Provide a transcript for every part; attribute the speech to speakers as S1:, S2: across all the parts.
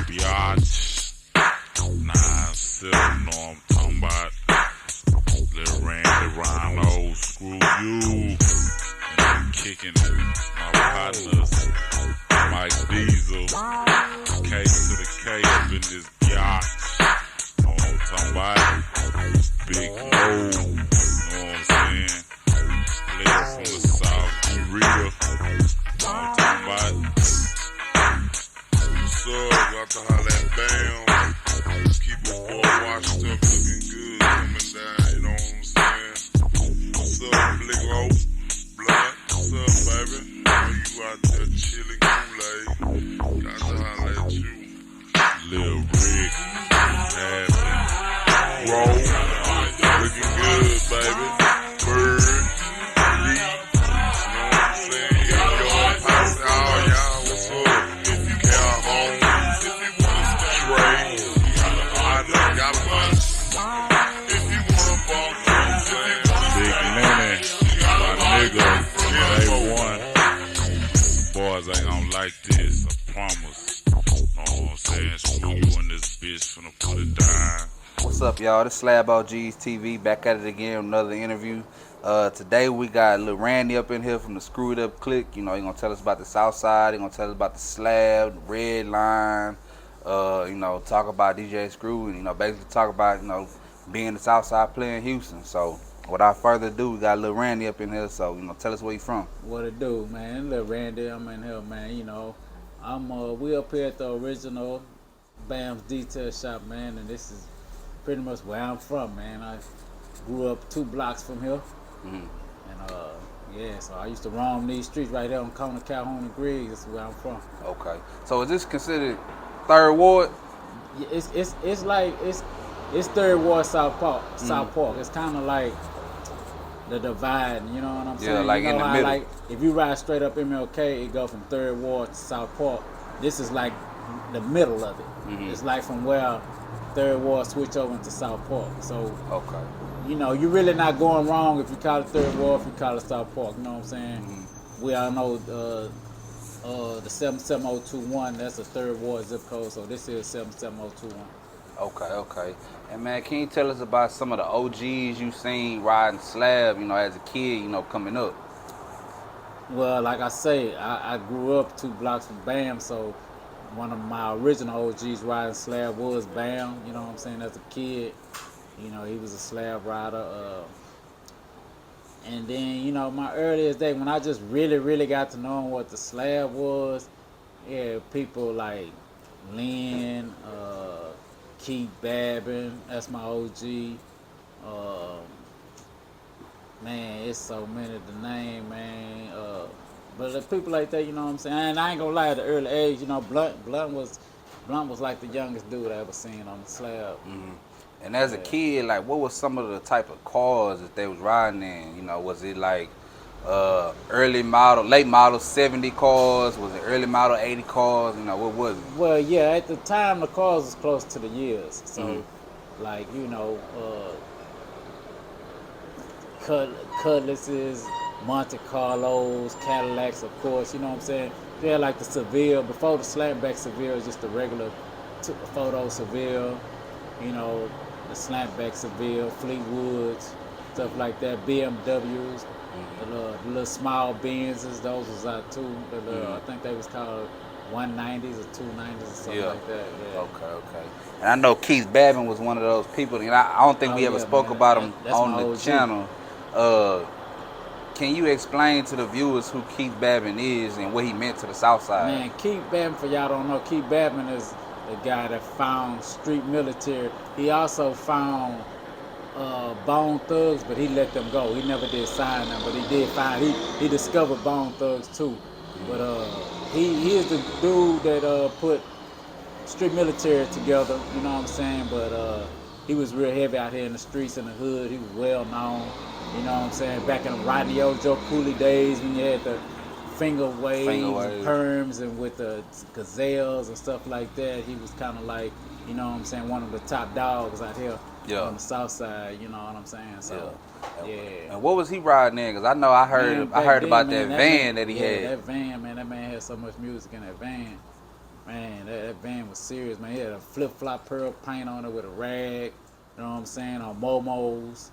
S1: Biatch. 9-7, know I'm talking about. Lil Randy, Rhino, Screw You. And I'm kicking it. My partners, Mike Diesel. K to the K up in this biatch. Know what I'm talking about? Big Mo. Know what I'm saying? Player from the South, Rita. Know what I'm talking about? What's up? Got to holler at Bam. Keep it boy Washington looking good coming down, you know what I'm saying? What's up, Big O? Blood? What's up, baby? Know you out there chilling Kool-Aid. Got to holler at you. Lil Rick, Abby, Roll, looking good, baby. Bird, Lee, you know what I'm saying? Your house, all y'all, what's up? If you care, home, if you want to trade, I know y'all punch. If you want to ball, you know what I'm saying? Big Nene, my nigga, day one. Boys ain't gonna like this, I promise. Know what I'm saying? Screw you in this bitch, finna put it down.
S2: What's up, y'all? This SlabOGSTV back at it again with another interview. Today we got Lil Randy up in here from the Screwed Up Clique. You know, he gonna tell us about the Southside. He gonna tell us about the Slab, the Redline. You know, talk about DJ Screw, and you know, basically talk about being the Southside player in Houston. So without further ado, we got Lil Randy up in here. So tell us where you from.
S3: What it do, man? Lil Randy, I'm in here, man. You know, we up here at the original Bam's Detail Shop, man, and this is pretty much where I'm from, man. I grew up 2 blocks from here, and yeah, so I used to roam these streets right there on corner Calhoun and Griggs. This is where I'm from.
S2: Okay. So is this considered 3rd Ward?
S3: Yeah, it's like it's 3rd Ward South Park. South Park. It's kind of like the divide. You know what I'm saying?
S2: Yeah, like
S3: you know
S2: in the
S3: how,
S2: middle.
S3: like if you ride straight up MLK, it go from 3rd Ward to South Park. This is like the middle of it. It's like from where 3rd Ward switch over into South Park. So
S2: Okay.
S3: you know, you're really not going wrong if you call it 3rd Ward, if you call it South Park. You know what I'm saying? We all know the 77021. That's a 3rd Ward zip code. So this is 77021.
S2: Okay. And man, can you tell us about some of the OGs you seen riding Slab, as a kid, coming up?
S3: Well, like I say, I grew up 2 blocks from Bam, so one of my original OGs riding Slab was Bam. You know what I'm saying? As a kid, he was a Slab rider. And then, my earliest day, when I just really got to know what the Slab was, yeah, people like Lynn, Keith Babin, that's my OG. Man, it's so many to name, man. But the people like that, you know what I'm saying? And I ain't gonna lie, at the early age, Blunt was like the youngest dude I ever seen on the Slab.
S2: And as a kid, like, what was some of the type of cars that they was riding in? Was it like early model, late model 70 cars? Was it early model 80 cars? What was it?
S3: Well, yeah, at the time, the cars was close to the years. So, like, Cutlasses, Monte Carlos, Cadillacs, of course, you know what I'm saying? They had like the Seville, before the slapback Seville was just the regular photo Seville, the slapback Seville, Fleetwoods, stuff like that, BMWs, the little small Benzes, those was out too. I think they was called 190s or 290s or something like that. Yeah.
S2: Okay. And I know Keith Babin was one of those people, and I don't think we ever spoke about him on the channel. Can you explain to the viewers who Keith Babin is and what he meant to the Southside?
S3: Man, Keith Babin, for y'all don't know, Keith Babin is the guy that found street military. He also found Bone Thugs, but he let them go. He never did sign them, but he did find, he discovered Bone Thugs too. But he is the dude that put street military together, you know what I'm saying? But he was real heavy out here in the streets, in the hood. He was well known, you know what I'm saying? Back in the Rodney O. Joe Cooley days when you had the finger waves, perms, and with the gazelles and stuff like that, he was kind of like, you know what I'm saying, one of the top dogs out here on the south side, you know what I'm saying? So, yeah.
S2: And what was he riding in? Because I know I heard about that van that he had.
S3: That van, man, that man had so much music in that van. Man, that van was serious, man. He had a flip-flop pearl paint on it with a rag, you know what I'm saying, on Momos,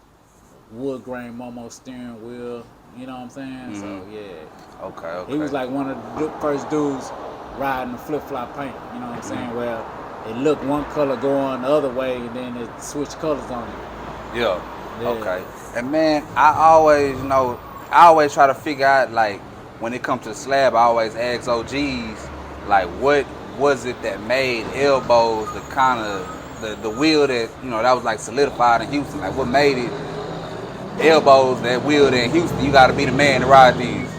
S3: wood grain Momo steering wheel, you know what I'm saying? So, yeah.
S2: Okay.
S3: He was like one of the first dudes riding the flip-flop paint, you know what I'm saying? Well, it looked one color going the other way, and then it switched colors on it.
S2: Yeah.
S3: Yeah.
S2: Okay. And man, I always try to figure out, like, when it comes to the slab, I always ask OGs, like, what was it that made elbows the kind of the wheel that, you know, that was like solidified in Houston? Like, what made it elbows that wheel in Houston? You got to be the man to ride these.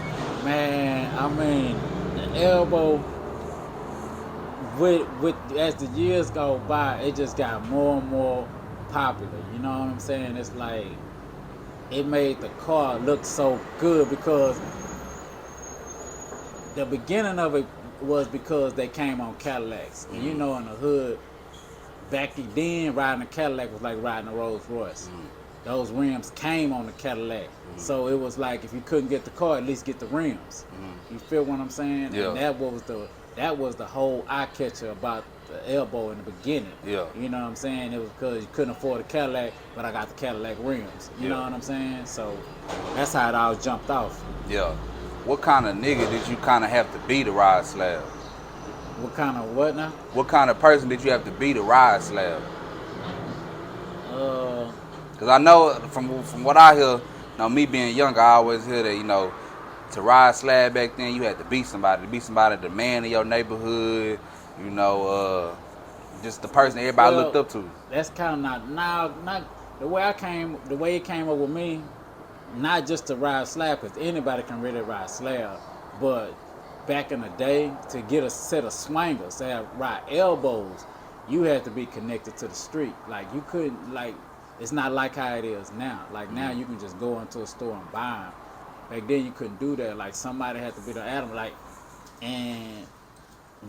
S3: Man, I mean, the elbow, with as the years go by, it just got more and more popular. You know what I'm saying? It's like it made the car look so good because the beginning of it was because they came on Cadillacs. And you know, in the hood, back then, riding a Cadillac was like riding a Rolls Royce. Those rims came on the Cadillac. So it was like if you couldn't get the car, at least get the rims. You feel what I'm saying?
S2: Yeah.
S3: And that was the whole eye catcher about the elbow in the beginning.
S2: Yeah.
S3: You know what I'm saying? It was because you couldn't afford a Cadillac, but I got the Cadillac rims. You know what I'm saying? So that's how it all jumped off.
S2: Yeah. What kind of nigga did you kind of have to be to ride slab?
S3: What kind of what now?
S2: What kind of person did you have to be to ride slab? Because I know from what I hear, you know, me being young, I always hear that, you know, to ride slab back then, you had to be somebody, the man in your neighborhood, you know, just the person everybody looked up to.
S3: That's kind of not the way it came up with me, not just to ride slab, because anybody can really ride slab, but back in the day, to get a set of swangers, to ride elbows, you had to be connected to the street. Like, you couldn't, like, it's not like how it is now. Like, now you can just go into a store and buy them. Back then, you couldn't do that. Like, somebody had to be the Adam. Like, and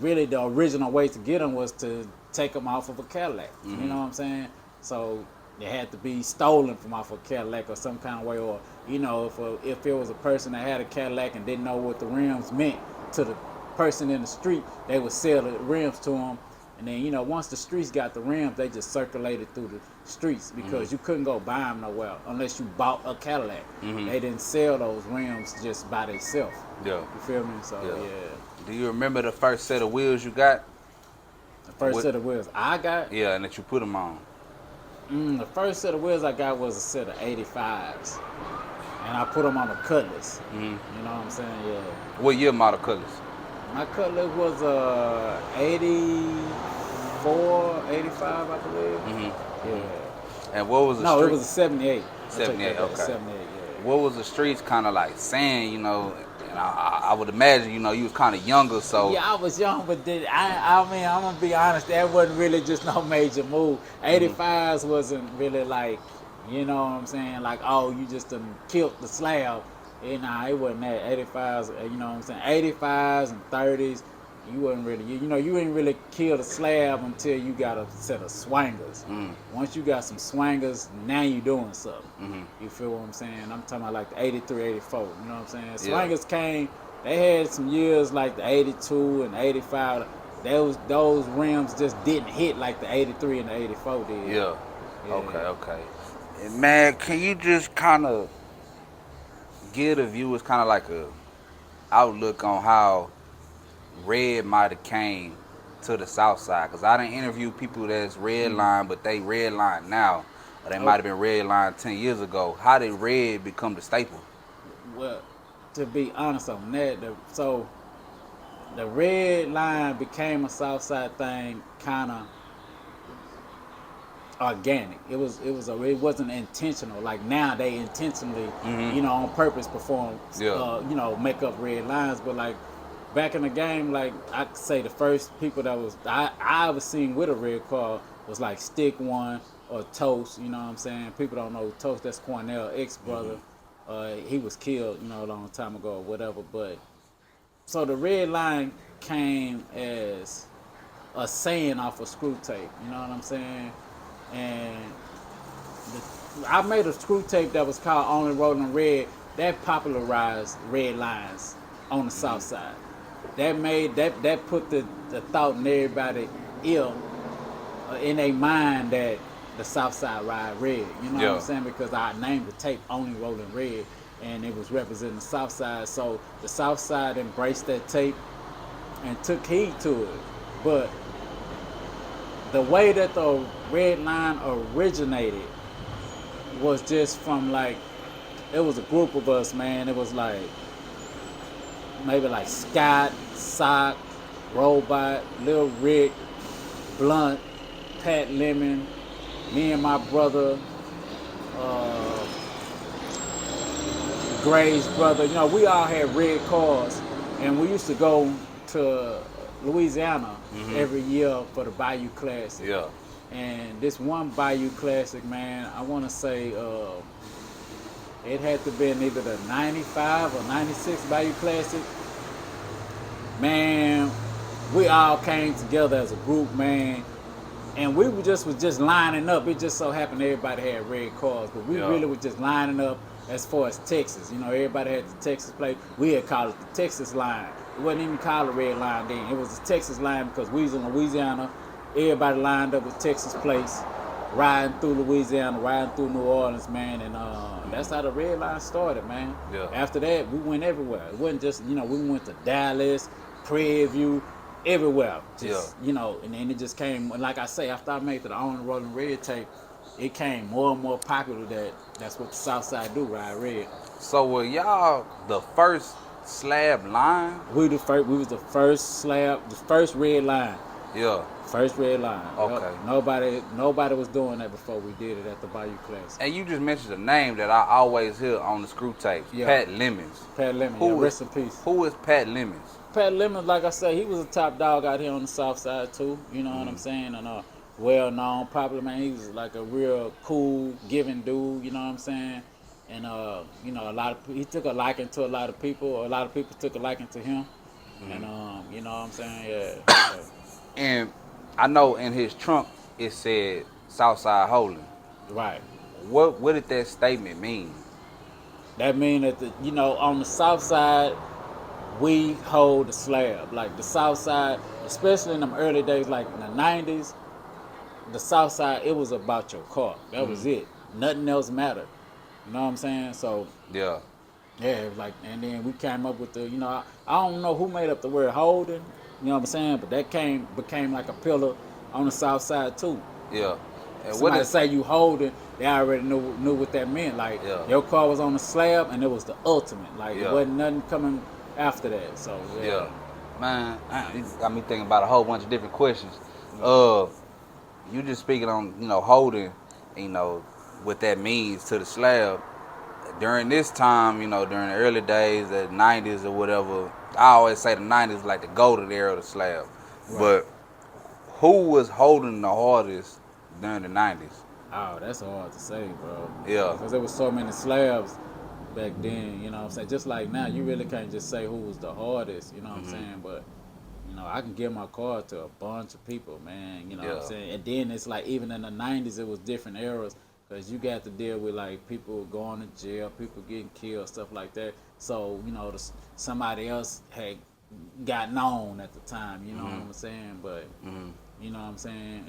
S3: really the original way to get them was to take them off of a Cadillac. You know what I'm saying? So they had to be stolen from off of a Cadillac or some kind of way. Or, you know, if it was a person that had a Cadillac and didn't know what the rims meant to the person in the street, they would sell the rims to them. And then, you know, once the streets got the rims, they just circulated through the streets because you couldn't go buy them nowhere unless you bought a Cadillac. They didn't sell those rims just by themselves.
S2: Yeah.
S3: You feel me? So, yeah.
S2: Do you remember the first set of wheels you got?
S3: The first set of wheels I got?
S2: Yeah, and that you put them on.
S3: The first set of wheels I got was a set of 85s. And I put them on a Cutlass. You know what I'm saying? Yeah.
S2: What year model Cutlass?
S3: My Cutlass was 84, 85, I believe. Yeah.
S2: And what was the
S3: No,
S2: street?
S3: it was a 78.
S2: 78, okay.
S3: 78, yeah.
S2: What was the streets kind of like saying, you know? And I would imagine, you know, you was kind of younger, so.
S3: Yeah, I was young, but I mean, I'm going to be honest, that wasn't really just no major move. 85s wasn't really like, you know what I'm saying, like, oh, you just done killed the slab. Nah, it wasn't that. 85s, you know what I'm saying, 85s and 30s, you wasn't really, you know, you ain't really kill the slab until you got a set of swangers. Once you got some swangers, now you doing something. You feel what I'm saying? I'm talking about like the 83, 84, you know what I'm saying? Swangers came, they had some years like the 82 and 85. Those rims just didn't hit like the 83 and the 84 did.
S2: Yeah. Okay. And man, can you just kind of give the viewers kind of like a outlook on how Red might have came to the south side? Because I done interview people that's Redline, but they Redline now. Or they might have been Redline 10 years ago. How did Red become the staple?
S3: Well, to be honest on that, the Redline became a south side thing kind of organic. It wasn't intentional. Like now they intentionally, you know, on purpose perform, you know, make up red lines. But like back in the game, like I could say the first people that I ever seen with a red car was like Stick One or Toast. You know what I'm saying? People don't know Toast. That's Cornell ex-brother. He was killed, you know, a long time ago or whatever. But so the red line came as a saying off of Screwtape. You know what I'm saying? And I made a Screwtape that was called Only Rolling Red that popularized red lines on the south side. that put the thought in everybody ear, in their mind that the Southside ride red. You know what I'm saying? Because I named the tape Only Rolling Red, and it was representing the Southside. So the Southside embraced that tape and took heed to it. But the way that the Redline originated was just from like, it was a group of us, man. It was like maybe like Scott, Sock, Robot, Lil Rick, Blunt, Pat Lemon, me and my brother, Gray's brother. You know, we all had red cars, and we used to go to Louisiana every year for the Bayou Classic.
S2: Yeah.
S3: And this one Bayou Classic, man, I want to say it had to be either the 95 or 96 Bayou Classic. Man, we all came together as a group, man, and we was just lining up. It just so happened everybody had red cars, but we really was just lining up as far as Texas. You know, everybody had the Texas plate. We had called it the Texas line. It wasn't even called a red line then. It was the Texas line because we was in Louisiana. Everybody lined up with Texas plates, riding through Louisiana, riding through New Orleans, man, and that's how the red line started, man.
S2: Yeah.
S3: After that, we went everywhere. It wasn't just, you know, we went to Dallas, Prairie View, everywhere. Just, you know, and then it just came, like I say, after I made the Only Rolling Red tape, it came more and more popular that that's what the Southside do, ride red.
S2: So were y'all the first slab line?
S3: We was the first slab, the first red line.
S2: Yeah.
S3: First red line.
S2: Okay.
S3: Nobody was doing that before we did it at the Bayou Classic.
S2: And you just mentioned a name that I always hear on the Screwtapes.
S3: Yeah.
S2: Pat Lemons.
S3: Pat Lemon, rest in peace.
S2: Who is Pat Lemons?
S3: Pat Lemon, like I said, he was a top dog out here on the South Side too. You know what I'm saying? And well known, popular, man. He was like a real cool, giving dude. You know what I'm saying? And you know, he took a liking to a lot of people. A lot of people took a liking to him. And you know what I'm saying? Yeah.
S2: And I know in his trunk it said Southside Holding.
S3: Right.
S2: What did that statement mean?
S3: That mean that on the South Side, we hold the slab. Like the South Side, especially in them early days, like in the 90s, the South Side, it was about your car. That was it. Nothing else mattered. You know what I'm saying? So
S2: Yeah.
S3: yeah, like, and then we came up with the, I don't know who made up the word holding. You know what I'm saying? But that became like a pillar on the South Side too.
S2: Yeah. And
S3: Somebody say you holding, they already knew what that meant. Like your car was on the slab and it was the ultimate. Like it wasn't nothing coming after that. So yeah.
S2: Man, you got me thinking about a whole bunch of different questions. You just speaking on, holding, what that means to the slab. During this time, during the early days, the 90s or whatever, I always say the 90s was like the golden era of the slab. Right. But who was holding the hardest during the 90s?
S3: Oh, that's hard to say, bro.
S2: Yeah.
S3: Because there was so many slabs back then, you know what I'm saying? Just like now, you really can't just say who was the hardest, you know what I'm saying? But, I can give my card to a bunch of people, man, you know what I'm saying? And then it's like, even in the 90s, it was different eras. Because you got to deal with, like, people going to jail, people getting killed, stuff like that. So, somebody else had got known at the time, you know what I'm saying? But, you know what I'm saying?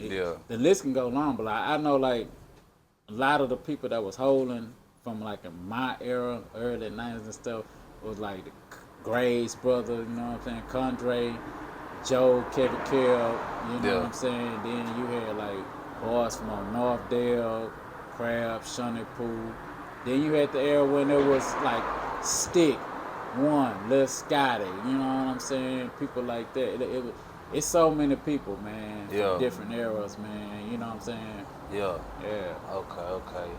S3: The list can go long, but I know, like, a lot of the people that was holding from, like, in my era, early 90s and stuff, was, like, the Gray's brother, you know what I'm saying? Condre, Joe, Kevin Kell, you know what I'm saying? Then you had, like, boys from Northdale, Crab, Shunny Pool. Then you had the era when it was like Stick, One, Lil Scotty, you know what I'm saying? People like that. It's so many people, man, from different eras, man, you know what I'm saying?
S2: Yeah.
S3: Yeah.
S2: Okay.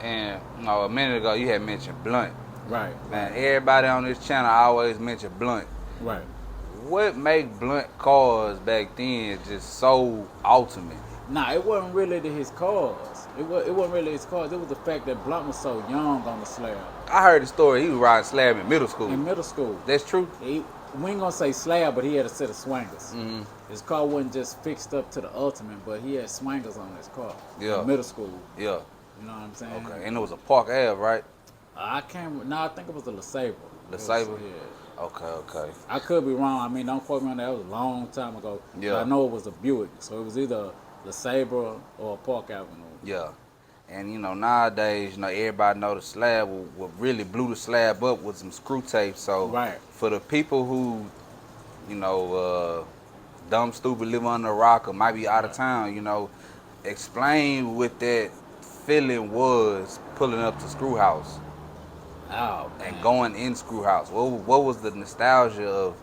S2: And a minute ago you had mentioned Blunt.
S3: Right.
S2: Man, everybody on this channel always mention Blunt.
S3: Right.
S2: What made Blunt cars back then just so ultimate?
S3: Nah, it wasn't really his cars. It wasn't really his cars. It was the fact that Blunt was so young on the slab.
S2: I heard the story. He was riding slab in middle school.
S3: In middle school.
S2: That's true?
S3: We ain't gonna say slab, but he had a set of swangers. His car wasn't just fixed up to the ultimate, but he had swangers on his car. Yeah. In middle school.
S2: Yeah.
S3: You know what I'm saying?
S2: Okay. And it was a Park Ave, right?
S3: I think it was the LeSabre.
S2: LeSabre?
S3: Yeah.
S2: Okay.
S3: I could be wrong. I mean, don't quote me on that. That was a long time ago.
S2: Yeah.
S3: But I know it was a Buick, so it was either the Sabre or Park Avenue.
S2: Yeah. And nowadays, everybody know the slab. What really blew the slab up was some screw tape. So
S3: Right.
S2: for the people who, dumb, stupid, live under a rock or might be out of town, explain what that feeling was pulling up to Screw House
S3: Oh, man.
S2: and going in Screw House. What was the nostalgia of,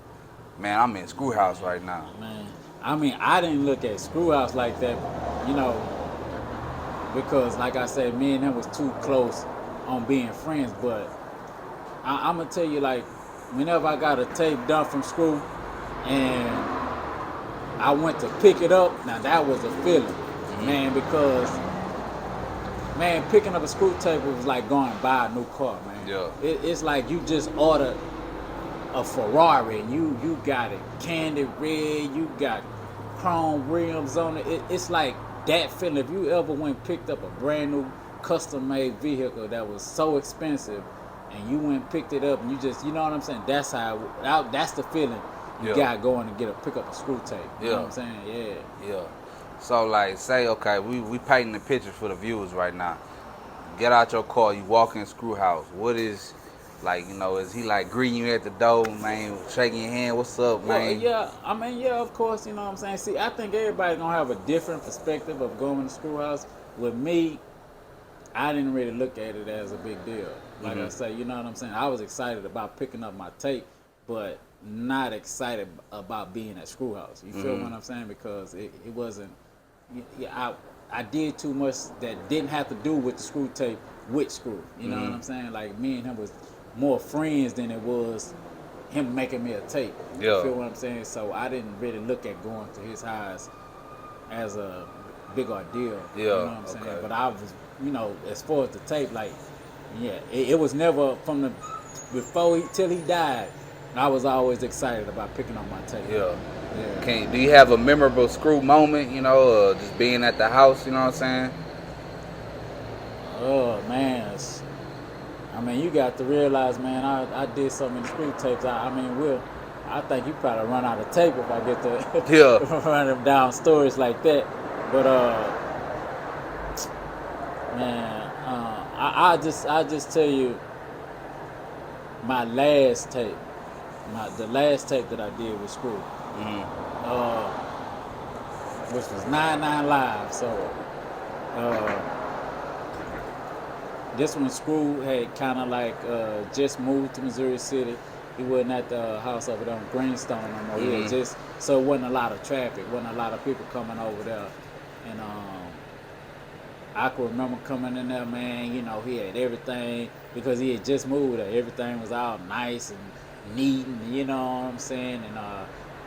S2: man, I'm in Screw House right now?
S3: Man, I mean, I didn't look at Screwhouse like that, because, like I said, me and him was too close on being friends. But I'm gonna tell you, like, whenever I got a tape done from Screw, and I went to pick it up, now that was a feeling, man, because, man, picking up a Screw tape was like going to buy a new car, man.
S2: Yeah.
S3: It's like you just ordered a Ferrari and you got it candy red, you got chrome rims on it. It's like that feeling. If you ever went and picked up a brand new custom made vehicle that was so expensive and you went and picked it up and you just, you know what I'm saying? That's that's the feeling you got going to pick up a Screw tape. You know what I'm saying?
S2: Yeah. So like say, okay, we painting the picture for the viewers right now. Get out your car, you walk in Screw House. What is like, is he like greeting you at the door, man, shaking your hand, what's up, man?
S3: Well, I mean, of course, you know what I'm saying? See, I think everybody gonna have a different perspective of going to Screw House. With me, I didn't really look at it as a big deal. Like I say, you know what I'm saying? I was excited about picking up my tape, but not excited about being at Screw House. You feel what I'm saying? Because it wasn't, I did too much that didn't have to do with the Screw tape with Screw. You know what I'm saying? Like, me and him was more friends than it was him making me a tape.
S2: Yeah.
S3: You feel what I'm saying? So I didn't really look at going to his house as a big ordeal.
S2: Yeah.
S3: You know what I'm saying? But I was, as far as the tape, like, it was never from till he died. I was always excited about picking up my tape.
S2: Yeah. Do you have a memorable Screw moment, just being at the house, you know what I'm saying?
S3: Oh, man. I mean, you got to realize, man, I did so many Screw tapes. I think you probably run out of tape if I get to run them down stories like that. But man, I just tell you my last tape, the last tape that I did with Screw, which was 99 Live. So this one, Screw had kind of like just moved to Missouri City. He wasn't at the house over there on Greenstone no more. He had so it wasn't a lot of traffic, wasn't a lot of people coming over there. And I can remember coming in there, man, he had everything because he had just moved there. Everything was all nice and neat, and you know what I'm saying? And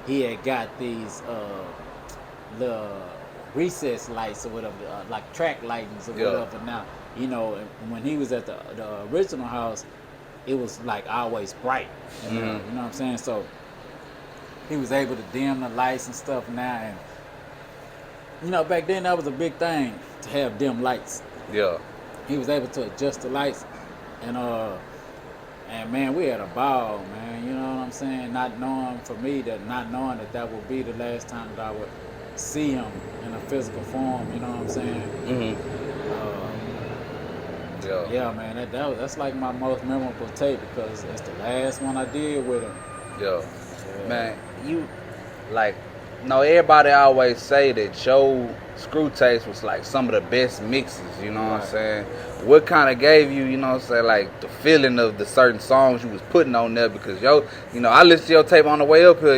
S3: he had got these the recess lights or whatever, like track lightings or whatever now. And when he was at the original house, it was like always bright. You know what I'm saying? So he was able to dim the lights and stuff now. And back then that was a big thing to have dim lights. Yeah. He was able to adjust the lights, and man, we had a ball, man. You know what I'm saying? Not knowing that would be the last time that I would see him in a physical form. You know what I'm saying? Yeah, man, that's like my most memorable tape because it's the last one I did with him.
S2: Yeah. Man, everybody always say that your Screwtapes was like some of the best mixes, you know what I'm saying? What kind of gave you, like the feeling of the certain songs you was putting on there? Because I listened to your tape on the way up here,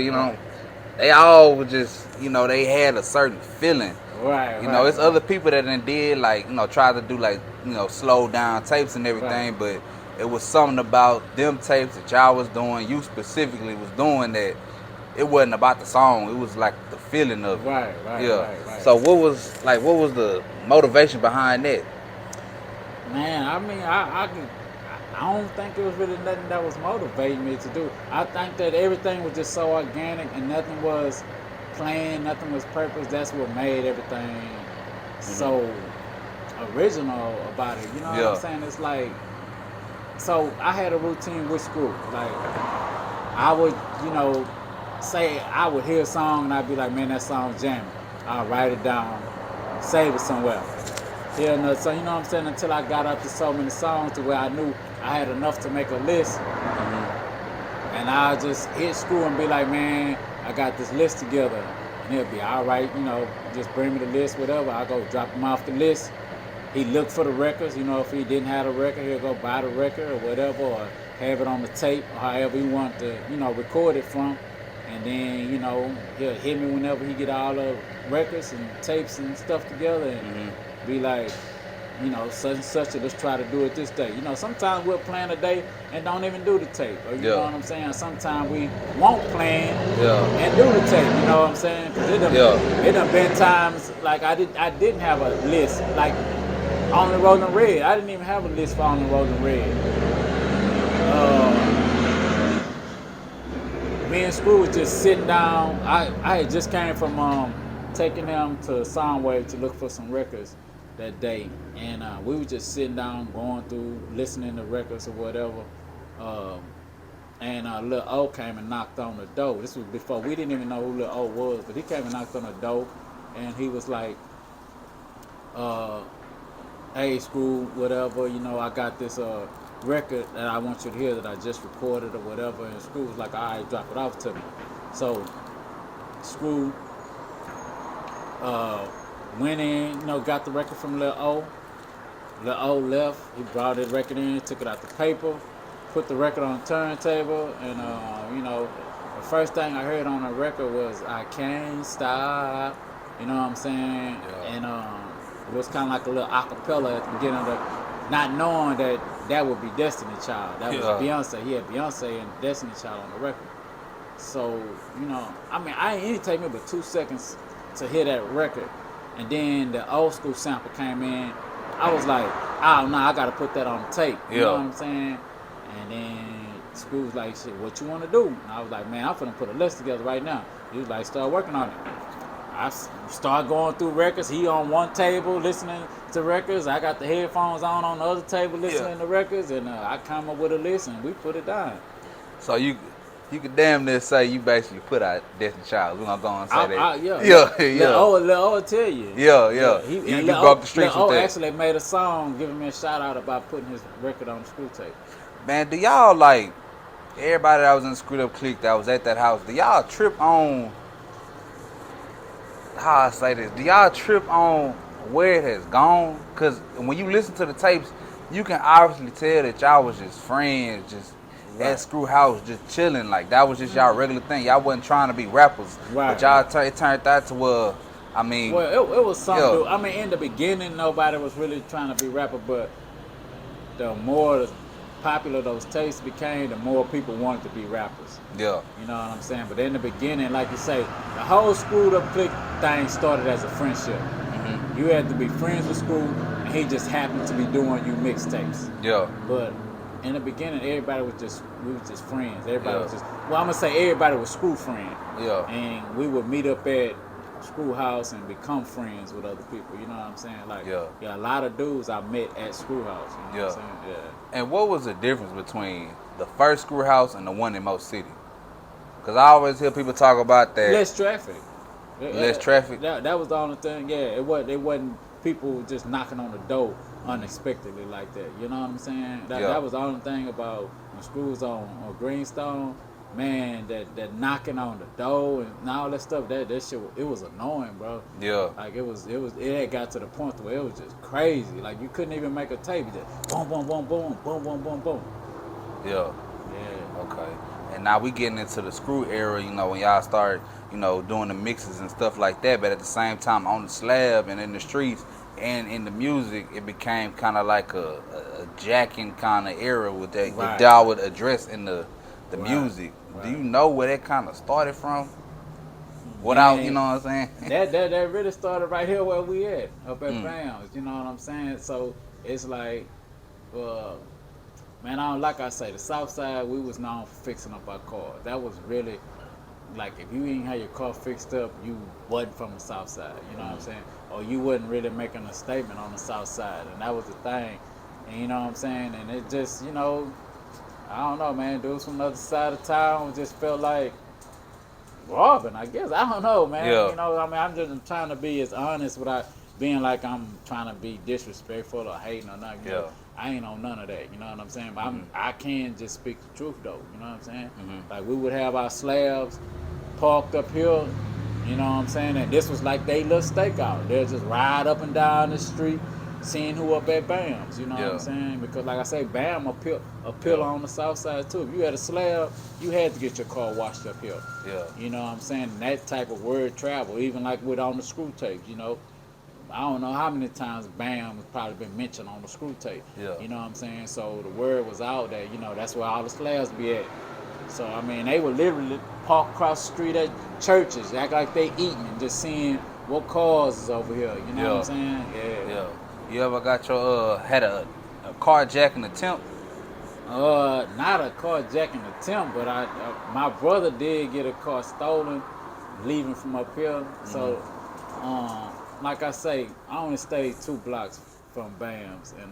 S2: they all were just, they had a certain feeling.
S3: Right.
S2: It's other people that did like, tried to do like, slow down tapes and everything, but it was something about them tapes that y'all was doing, you specifically was doing that it wasn't about the song, it was like the feeling of it.
S3: Right.
S2: So what was the motivation behind that?
S3: Man, I mean, I don't think it was really nothing that was motivating me to do. I think that everything was just so organic and nothing was planned, nothing was purpose. That's what made everything so original about it. You know what I'm saying? It's like, so I had a routine with Screw. Like, I would, say I would hear a song and I'd be like, man, that song's jamming. I'll write it down, save it somewhere. Hear another song, you know what I'm saying? Until I got up to so many songs to where I knew I had enough to make a list. And I'll just hit Screw and be like, man, I got this list together. And he'll be all right, just bring me the list, whatever. I'll go drop him off the list. He look for the records, if he didn't have a record, he'll go buy the record or whatever, or have it on the tape, or however he want to, record it from. And then, he'll hit me whenever he get all the records and tapes and stuff together and be like, such and such, let's try to do it this day. Sometimes we'll plan a day and don't even do the tape. Or, you know what I'm saying? Sometimes we won't plan and do the tape, you know what I'm saying? Because it done been times, like I didn't have a list, like On the Rolling Red. I didn't even have a list for On the Rolling Red. Me and Screw was just sitting down. I had just came from taking them to Soundwave to look for some records that day, and we were just sitting down, going through, listening to records or whatever. And Lil O came and knocked on the door. This was before we didn't even know who Lil O was, but he came and knocked on the door, and he was like, "Hey, Screw, whatever, I got this record that I want you to hear that I just recorded or whatever." And Screw was like, "All right, drop it off to me." So Screw went in, got the record from Lil O. Lil O left. He brought his record in, took it out the paper, put the record on the turntable, and the first thing I heard on the record was "I Can't Stop." You know what I'm saying? Yeah. And it was kind of like a little acapella at the beginning of the, not knowing that would be Destiny Child. That was Beyonce. He had Beyonce and Destiny Child on the record. So, it didn't take me but 2 seconds to hear that record. And then the old school sample came in. I was like, oh, no, I got to put that on the tape. You know what I'm saying? And then Screw was like, shit, what you want to do? And I was like, man, I'm finna put a list together right now. He was like, start working on it. I start going through records. He on one table listening to records. I got the headphones on the other table listening to records. And I come up with a list and we put it down.
S2: So you could damn near say you basically put out Destiny Child. We're going to go and say that.
S3: Lil O will tell you.
S2: You broke the streets with that.
S3: Lil O actually made a song giving me a shout out about putting his record on the Screwtape.
S2: Man, do y'all like, everybody that was in the Screwed Up Clique that was at that house, do y'all trip on, how I say this, do y'all trip on where it has gone? Because when you listen to the tapes, you can obviously tell that y'all was just friends, just at Screw House, just chilling. Like, that was just y'all regular thing. Y'all wasn't trying to be rappers. But y'all it turned out to, well,
S3: it was something. In the beginning, nobody was really trying to be rapper, but the more popular those tapes became, the more people wanted to be rappers.
S2: Yeah.
S3: You know what I'm saying? But in the beginning, like you say, the whole Screwed Up Clique thing started as a friendship. Mm-hmm. You had to be friends with Screw, and he just happened to be doing you mixtapes. Yeah. But in the beginning, we was just friends. Everybody was just, I'm gonna say everybody was Screw friend. Yeah. And we would meet up at Screw House and become friends with other people. You know what I'm saying? Like, a lot of dudes I met at Screw House. You know what I'm saying? Yeah.
S2: And what was the difference between the first Screw House and the one in Mo City? Because I always hear people talk about that.
S3: Less traffic.
S2: Less traffic.
S3: That was the only thing. Yeah, it wasn't people just knocking on the door unexpectedly like that. You know what I'm saying? That was the only thing about when Screw was on Greenstone. Man, that knocking on the door and all that stuff, that shit, it was annoying, bro. Yeah. Like it had got to the point where it was just crazy. Like you couldn't even make a tape. Just boom, boom, boom, boom, boom, boom, boom, boom.
S2: Yeah. Yeah. Okay. And now we getting into the Screw era, when y'all start, doing the mixes and stuff like that. But at the same time, on the slab and in the streets and in the music, it became kind of like a jacking kind of era with that y'all would address in the music. Right. Do you know where that kind of started from? Without, you know what I'm saying?
S3: That really started right here where we at, up at Browns. You know what I'm saying? So it's like, man, like I say, the Southside, we was known for fixing up our cars. That was really, like, if you didn't have your car fixed up, you wasn't from the Southside. You know what I'm saying? Or you wasn't really making a statement on the Southside, and that was the thing. And you know what I'm saying? And it just, I don't know, man. Dudes from the other side of town just felt like robbing, I guess. I don't know, man.
S2: Yeah.
S3: You know, I mean, I'm just trying to be as honest without being like I'm trying to be disrespectful or hating or nothing. You know, I ain't on none of that. You know what I'm saying? But I can just speak the truth, though. You know what I'm saying? Like, we would have our slabs parked up here. You know what I'm saying? And this was like they little stakeout. They'll just ride up and down the street, seeing who up at Bam's. You know what I'm saying? Because like I say, Bam a pillar on the south side too. If you had a slab, you had to get your car washed up here.
S2: Yeah.
S3: You know what I'm saying? And that type of word travel, even like with on the Screwtapes. You know, I don't know how many times Bam has probably been mentioned on the Screwtape.
S2: Yeah.
S3: You know what I'm saying? So the word was out there. You know, that's where all the slabs be at. So I mean, they would literally park across the street at churches, act like they eating and just seeing what cars is over here. You know what I'm saying?
S2: Yeah. You ever got your had a carjacking attempt?
S3: Not a carjacking attempt, but my brother did get a car stolen, leaving from up here. So, like I say, I only stayed 2 blocks from Bam's, and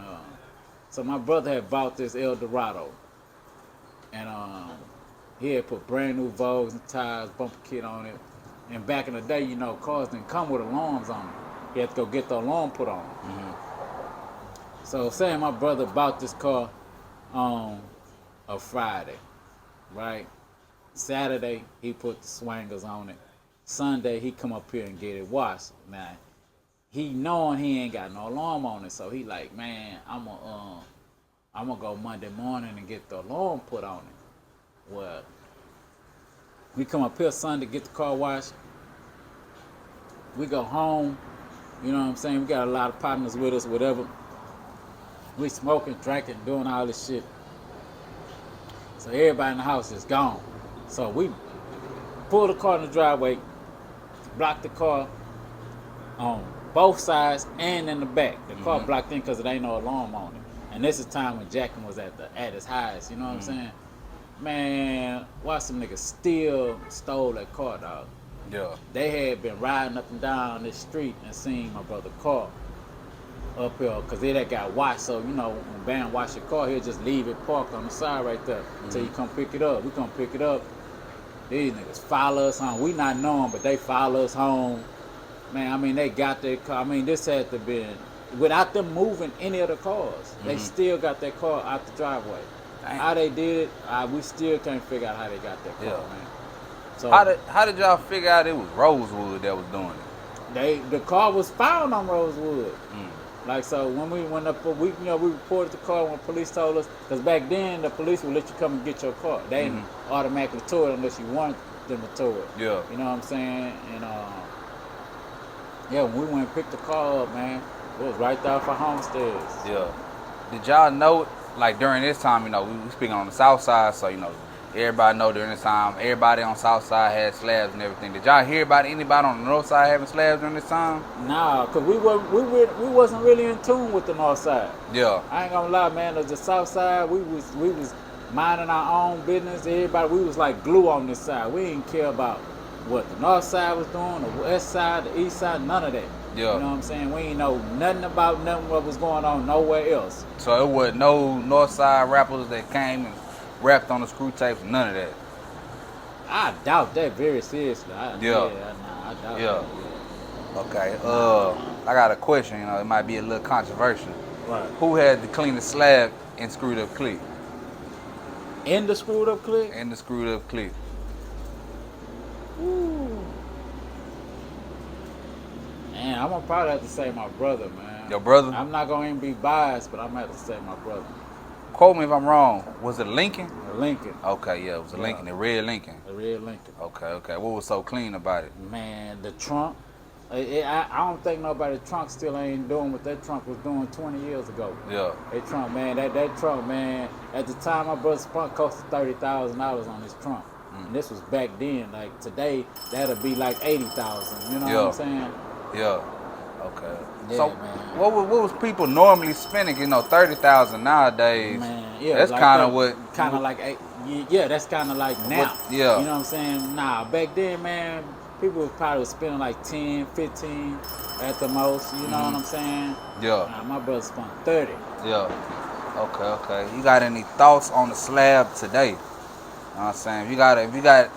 S3: so my brother had bought this Eldorado, and he had put brand new Vogues and tires, bumper kit on it. And back in the day, you know, cars didn't come with alarms on them. You had to go get the alarm put on. So saying my brother bought this car on a Friday, right? Saturday, he put the swangers on it. Sunday, he come up here and get it washed. Now, he knowing he ain't got no alarm on it, so he like, man, I'm gonna go Monday morning and get the alarm put on it. Well, we come up here Sunday, get the car washed. We go home, you know what I'm saying? We got a lot of partners with us, whatever. We smoking, drinking, doing all this shit. So everybody in the house is gone. So we pull the car in the driveway, block the car on both sides and in the back. The car blocked in because it ain't no alarm on it. And this is time when jacking was at his highest, you know what I'm saying? Man, watch some niggas still stole that car, dog.
S2: Yeah.
S3: They had been riding up and down this street and seen my brother's car up here because it had got washed. So, you know, when Bam wash your car, he'll just leave it parked on the side right there until you come pick it up. We come pick it up. These niggas follow us home. We not knowing, but they follow us home. Man, I mean, they got their car. I mean, this had to be without them moving any of the cars. They still got their car out the driveway. Dang. How they did it, we still can't figure out how they got that car, man. So
S2: how did y'all figure out it was Rosewood that was doing it?
S3: The car was found on Rosewood. Like, so when we went up, we reported the car when police told us, because back then the police would let you come and get your car. They didn't automatically tow it unless you wanted them to tow it.
S2: Yeah.
S3: You know what I'm saying? And when we went and picked the car up, man, it was right there for Homesteads.
S2: Yeah. Did y'all know, like during this time, you know, we speaking on the south side, so you know, everybody know during this time, everybody on south side had slabs and everything. Did y'all hear about anybody on the north side having slabs during this time? Nah,
S3: cause we wasn't really in tune with the north side.
S2: Yeah.
S3: I ain't gonna lie, man. The south side, we was minding our own business. Everybody, we was like glue on this side. We didn't care about what the north side was doing, the west side, the east side, none of that.
S2: Yeah.
S3: You know what I'm saying? We ain't know nothing about nothing what was going on nowhere else.
S2: So it was no north side rappers that came and rapped on the Screwtapes, none of that.
S3: I doubt that very seriously. I doubt that. Yeah.
S2: Okay. I got a question. You know, it might be a little controversial.
S3: Right.
S2: Who had the cleanest slab in Screwed Up Click?
S3: In the Screwed Up Click?
S2: In the Screwed Up Click.
S3: Ooh. Man, I'm gonna probably have to say my brother, man.
S2: Your brother?
S3: I'm not gonna even be biased, but I'm gonna have to say my brother.
S2: Quote me if I'm wrong. Was it Lincoln?
S3: A Lincoln.
S2: Okay, yeah, it was a Lincoln, the red Lincoln.
S3: A red Lincoln.
S2: Okay. What was so clean about it?
S3: Man, the trunk. I don't think nobody trunk still ain't doing what that trunk was doing 20 years ago.
S2: Yeah.
S3: That trunk, man, that trunk, man. At the time, my brother's trunk costed $30,000 on his trunk. And this was back then. Like today, that'll be like $80,000. You know what I'm saying?
S2: Yeah. Okay.
S3: Yeah,
S2: so
S3: man.
S2: what was people normally spending? You know, $30,000 nowadays.
S3: Man, yeah.
S2: That's
S3: like
S2: kind of what.
S3: Kind of like, yeah. That's kind of like now.
S2: Yeah.
S3: You know what I'm saying? Nah, back then, man, people probably was spending like 10, 15 at the most. You know what I'm saying?
S2: Yeah.
S3: Nah, my brother spent 30.
S2: Yeah. Okay. You got any thoughts on the slab today? You know what I'm saying?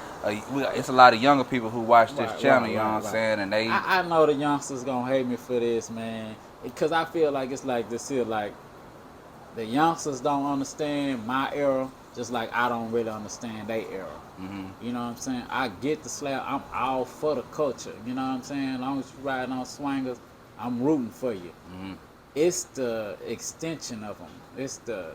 S2: It's a lot of younger people who watch this channel, you know what I'm
S3: Right.
S2: saying? And they,
S3: I know the youngsters gonna hate me for this, man, because I feel like it's like this here, like the youngsters don't understand my era, just like I don't really understand their era.
S2: hmm
S3: You know what I'm saying? I get the slap. I'm all for the culture. You know what I'm saying? As long as you riding on swingers, I'm rooting for you.
S2: hmm
S3: It's the extension of them. It's the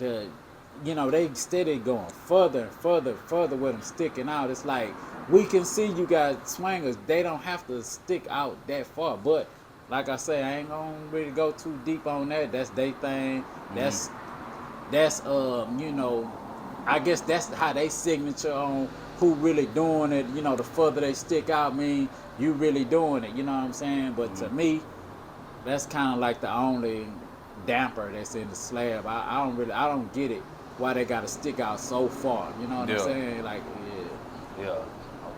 S3: they steady going further and further with them sticking out. It's like we can see you guys swingers. They don't have to stick out that far, but like I say, I ain't gonna really go too deep on that. That's their thing.
S2: hmm
S3: That's I guess that's how they signature on who really doing it. The further they stick out, mean you really doing it. You know what I'm saying? But to me, that's kind of like the only damper that's in the slab. I don't get it why they got to stick out so far. You know what I'm
S2: Yeah.
S3: saying? Like,
S2: Yeah.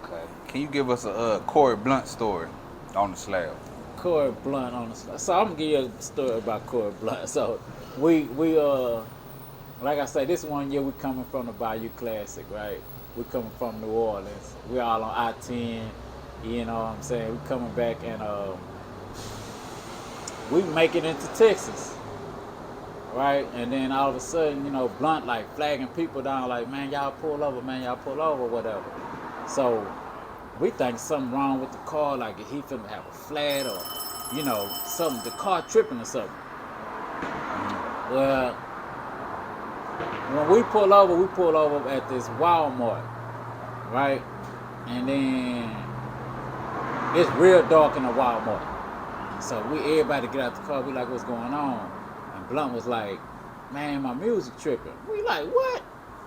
S2: Okay. Can you give us a Corey Blunt story on the slab?
S3: Corey Blunt on the slab. So I'm gonna give you a story about Corey Blunt. So we like I said, this one year we coming from the Bayou Classic, right? We coming from New Orleans. We all on I-10. You know what I'm saying? We coming back and we make it into Texas, right? And then all of a sudden, Blunt like flagging people down, like, man, y'all pull over, whatever. So we think something wrong with the car, like he finna have a flat or, something, the car tripping or something. Well, when we pull over at this Walmart, right? And then it's real dark in the Walmart. So everybody get out the car, we like, what's going on? And Blunt was like, man, my music tripping. We like, what?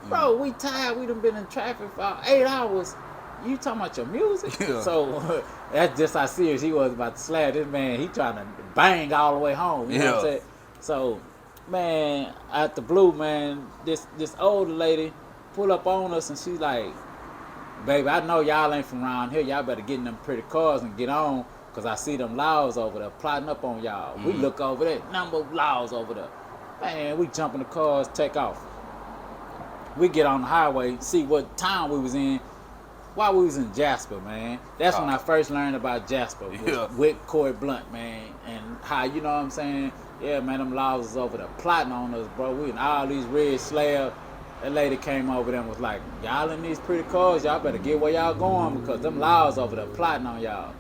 S3: Bro, we tired. We done been in traffic for 8 hours. You talking about your music?
S2: Yeah.
S3: So that's just how serious he was about to slap this man. He trying to bang all the way home. You know what I'm saying? So, man, out the blue, man, this older lady pull up on us and she's like, baby, I know y'all ain't from around here. Y'all better get in them pretty cars and get on, because I see them laws over there plotting up on y'all. We look over there, number of laws over there. Man, we jump in the cars, take off. We get on the highway, see what town we was in. While we was in Jasper, man. That's when I first learned about Jasper with Corey Blunt, man. And how, you know what I'm saying? Yeah, man, them laws is over there plotting on us, bro. We in all these red slabs. That lady came over there and was like, y'all in these pretty cars, y'all better get where y'all going, because them laws over there plotting on y'all.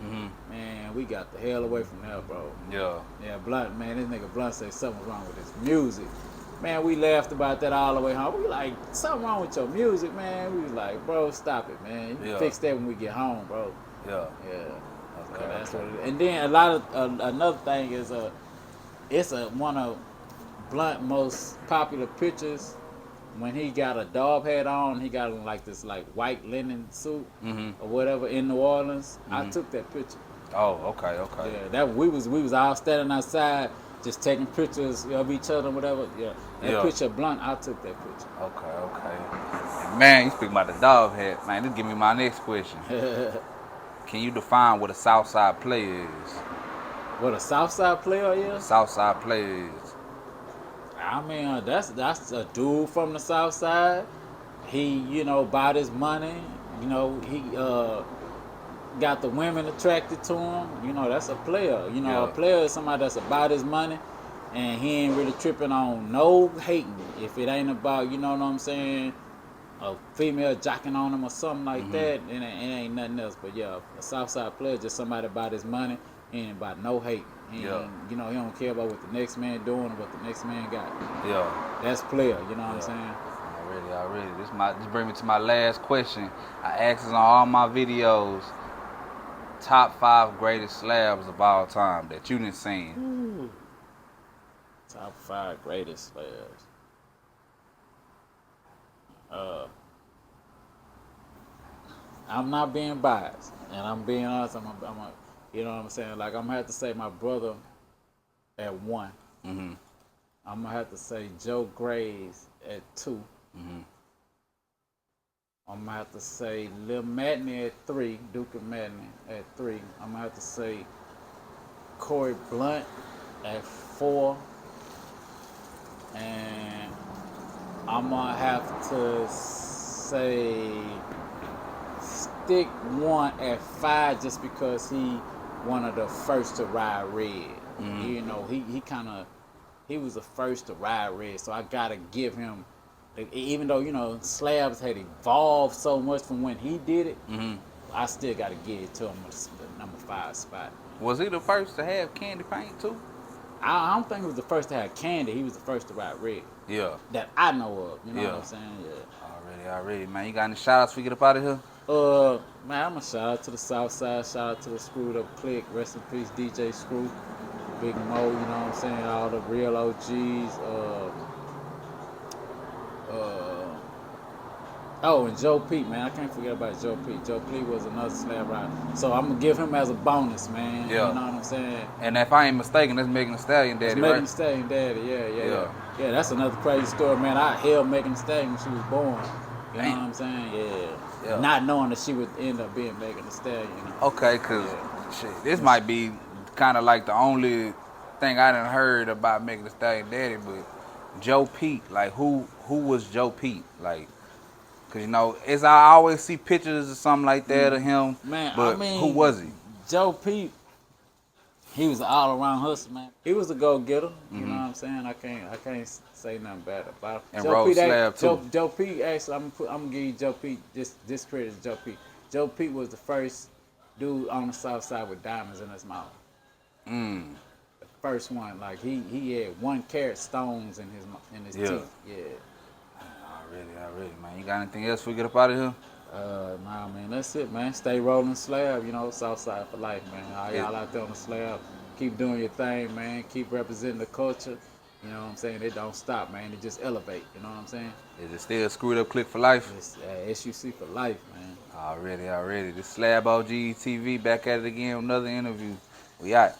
S3: Man, we got the hell away from there, bro. Yeah, Blunt, man, this nigga Blunt said something wrong with his music. Man, we laughed about that all the way home. We like, something wrong with your music, man. We was like, bro, stop it, man. You can fix that when we get home, bro.
S2: Yeah.
S3: So that's what it is. And then another thing is it's one of Blunt most popular pictures. When he got a dog hat on, he got like this like white linen suit or whatever in New Orleans. I took that picture.
S2: Oh, okay.
S3: Yeah, that we was all standing outside, just taking pictures of each other, whatever. Yeah, that picture of Blunt, I took that picture.
S2: Okay. And man, you speak about the dog head, man. This give me my next question. Can you define what a southside player is?
S3: What a southside player is?
S2: Southside player is.
S3: I mean, that's a dude from the south side. He, bought his money. He got the women attracted to him. That's a player. A player is somebody that's about his money, and he ain't really tripping on no hating. If it ain't about, you know what I'm saying, a female jocking on him or something like that, it ain't nothing else. But yeah, a Southside player, just somebody about his money. He ain't about no hate. He don't care about what the next man doing or what the next man got.
S2: Yeah.
S3: That's player, you know what I'm saying?
S2: Already. This brings me to my last question. I ask this on all my videos. Top 5 greatest slabs of all time that you done seen.
S3: Top 5 greatest slabs. I'm not being biased, and I'm being honest. You know what I'm saying? Like, I'm gonna have to say my brother at 1. I'm gonna have to say Joe Graves at 2. I'm gonna have to say Lil Madney at 3, Duke of Madney at 3. I'm gonna have to say Corey Blunt at 4. and I'm gonna have to say stick one at 5 just because he one of the first to ride red. You know, he was the first to ride red, so I gotta give him. Even though, you know, Slabs had evolved so much from when he did it, I still got to give it to him with the number 5 spot.
S2: Was he the first to have candy paint too?
S3: I don't think he was the first to have candy. He was the first to ride red.
S2: Yeah.
S3: That I know of. You know what I'm saying? Yeah.
S2: Already, man. You got any shout outs we get up out of here?
S3: Man, I'm going to shout out to the Southside. Shout out to the Screwed Up Click. Rest in peace, DJ Screw. Big Mo, you know what I'm saying? All the real OGs. Oh, and Joe Pete, man. I can't forget about Joe Pete. Joe Pete was another slab rider. So I'm going to give him as a bonus, man.
S2: Yeah.
S3: You know what I'm saying?
S2: And if I ain't mistaken, that's Megan Thee Stallion daddy,
S3: It's Megan
S2: right?
S3: Thee Stallion daddy, yeah. Yeah, that's another crazy story, man. I held Megan Thee Stallion when she was born. You know what I'm saying? Yeah. Not knowing that she would end up being Megan Thee Stallion. You know?
S2: Okay, because shit, this might be kind of like the only thing I done heard about Megan Thee Stallion daddy, but Joe Pete, like who was Joe Pete? Like, cause you know, as I always see pictures or something like that of him,
S3: man.
S2: But
S3: I mean,
S2: who was he?
S3: Joe Pete, he was an all-around hustler, man. He was a go-getter. You know what I'm saying? I can't say nothing bad about him.
S2: And
S3: Joe
S2: Road
S3: Pete,
S2: Slab too.
S3: Joe Pete, actually, I'm gonna give you Joe Pete this credit to Joe Pete. Joe Pete was the first dude on the south side with diamonds in his mouth. The first one, like he had 1 carat stones in his teeth. Yeah.
S2: Already, man. You got anything else we get up out of here?
S3: Nah, man, that's it, man. Stay rolling slab, you know, Southside for life, man. All y'all out there on the slab, keep doing your thing, man. Keep representing the culture. You know what I'm saying? It don't stop, man. It just elevate. You know what I'm saying?
S2: Is it still Screwed Up Click for life?
S3: It's SUC for life, man.
S2: Already. This Slab OG TV back at it again with another interview. We out.